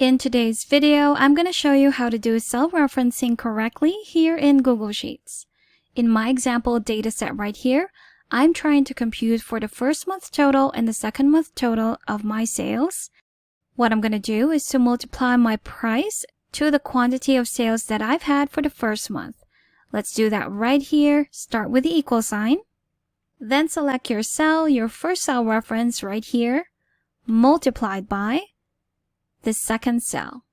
In today's video, I'm going to show you how to do cell referencing correctly here in Google Sheets. In my example dataset right here, I'm trying to compute for the first month total and the second month total of my sales. What I'm going to do is to multiply my price to the quantity of sales that I've had for the first month. Let's do that right here. Start with the equal sign. Then select your cell, your first cell reference right here, multiplied by the second cell.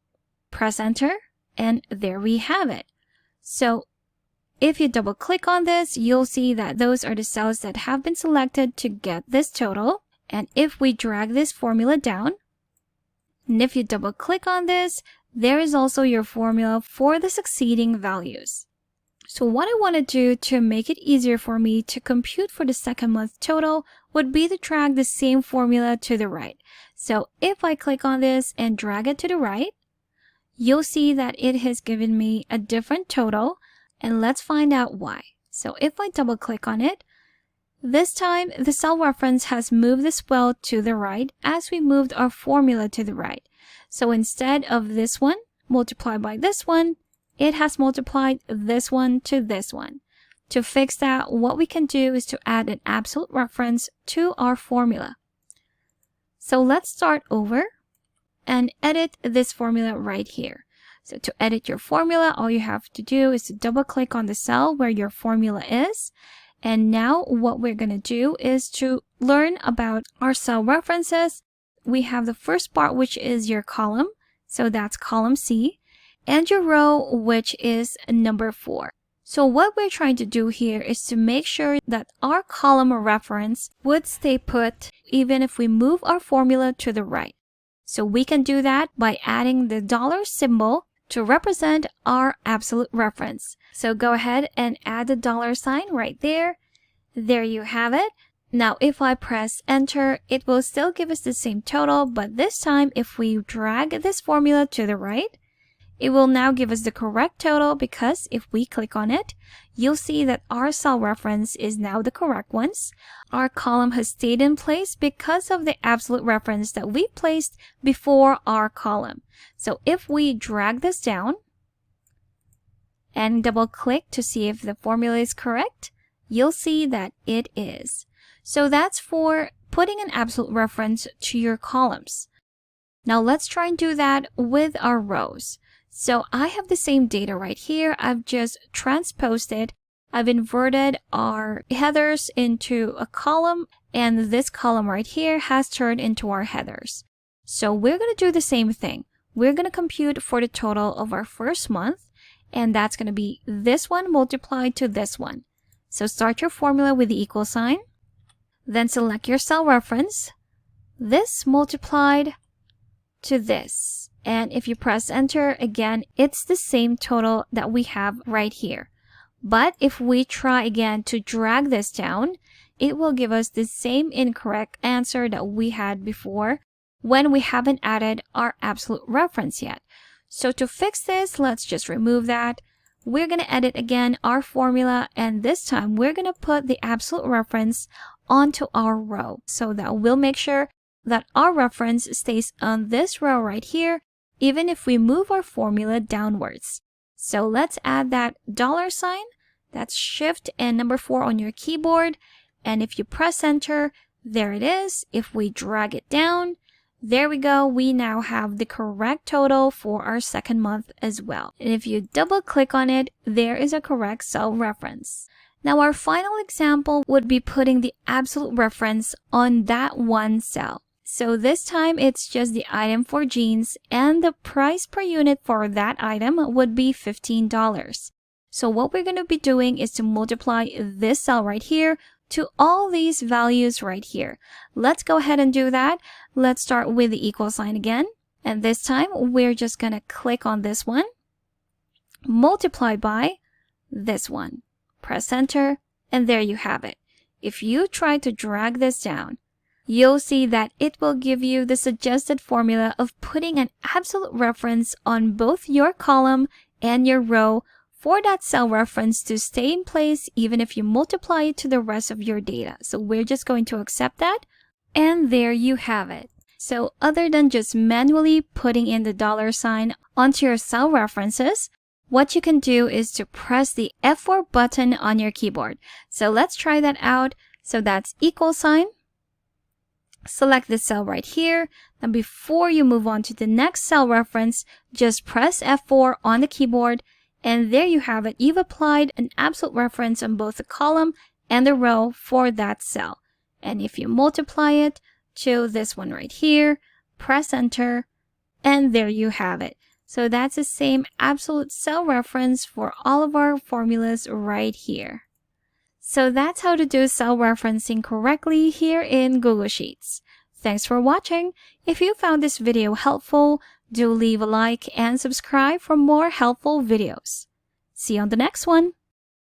Press enter, and there we have it. So if you double click on this, you'll see that those are the cells that have been selected to get this total. And if we drag this formula down, and if you double click on this, there is also your formula for the succeeding values. So what I want to do to make it easier for me to compute for the second month total would be to drag the same formula to the right. So if I click on this and drag it to the right, you'll see that it has given me a different total, and let's find out why. So if I double click on it, this time the cell reference has moved this well to the right as we moved our formula to the right. So instead of this one multiplied by this one, it has multiplied this one to this one. To fix that, what we can do is to add an absolute reference to our formula. So let's start over and edit this formula right here. So to edit your formula, all you have to do is to double click on the cell where your formula is. And now what we're going to do is to learn about our cell references. We have the first part, which is your column. So that's column C. And your row, which is number 4. So what we're trying to do here is to make sure that our column reference would stay put even if we move our formula to the right. So we can do that by adding the dollar symbol to represent our absolute reference. So go ahead and add the dollar sign right there. There you have it. Now if I press enter, it will still give us the same total, but this time if we drag this formula to the right, it will now give us the correct total, because if we click on it, you'll see that our cell reference is now the correct ones. Our column has stayed in place because of the absolute reference that we placed before our column. So if we drag this down and double click to see if the formula is correct, you'll see that it is. So that's for putting an absolute reference to your columns. Now let's try and do that with our rows. So I have the same data right here. I've just transposed it. I've inverted our headers into a column, and this column right here has turned into our headers. So we're going to do the same thing. We're going to compute for the total of our first month, and that's going to be this one multiplied to this one. So start your formula with the equal sign. Then select your cell reference. This multiplied to this. And if you press enter again, it's the same total that we have right here. But if we try again to drag this down, it will give us the same incorrect answer that we had before when we haven't added our absolute reference yet. So to fix this, let's just remove that. We're going to edit again our formula, and this time we're going to put the absolute reference onto our row so that we'll make sure that our reference stays on this row right here, even if we move our formula downwards. So let's add that dollar sign. That's shift and number 4 on your keyboard. And if you press enter, there it is. If we drag it down, there we go. We now have the correct total for our second month as well. And if you double click on it, there is a correct cell reference. Now our final example would be putting the absolute reference on that one cell. So this time it's just the item for jeans, and the price per unit for that item would be $15. So what we're going to be doing is to multiply this cell right here to all these values right here. Let's go ahead and do that. Let's start with the equal sign again. And this time we're just going to click on this one, multiply by this one. Press enter, and there you have it. If you try to drag this down, you'll see that it will give you the suggested formula of putting an absolute reference on both your column and your row for that cell reference to stay in place even if you multiply it to the rest of your data. So we're just going to accept that, and there you have it. So other than just manually putting in the $ onto your cell references, what you can do is to press the F4 button on your keyboard. So let's try that out. So that's equal sign. Select the cell right here. Now before you move on to the next cell reference, just press F4 on the keyboard, and there you have it. You've applied an absolute reference on both the column and the row for that cell. And if you multiply it to this one right here, press enter, and there you have it. So that's the same absolute cell reference for all of our formulas right here. So that's how to do cell referencing correctly here in Google Sheets. Thanks for watching. If you found this video helpful, do leave a like and subscribe for more helpful videos. See you on the next one.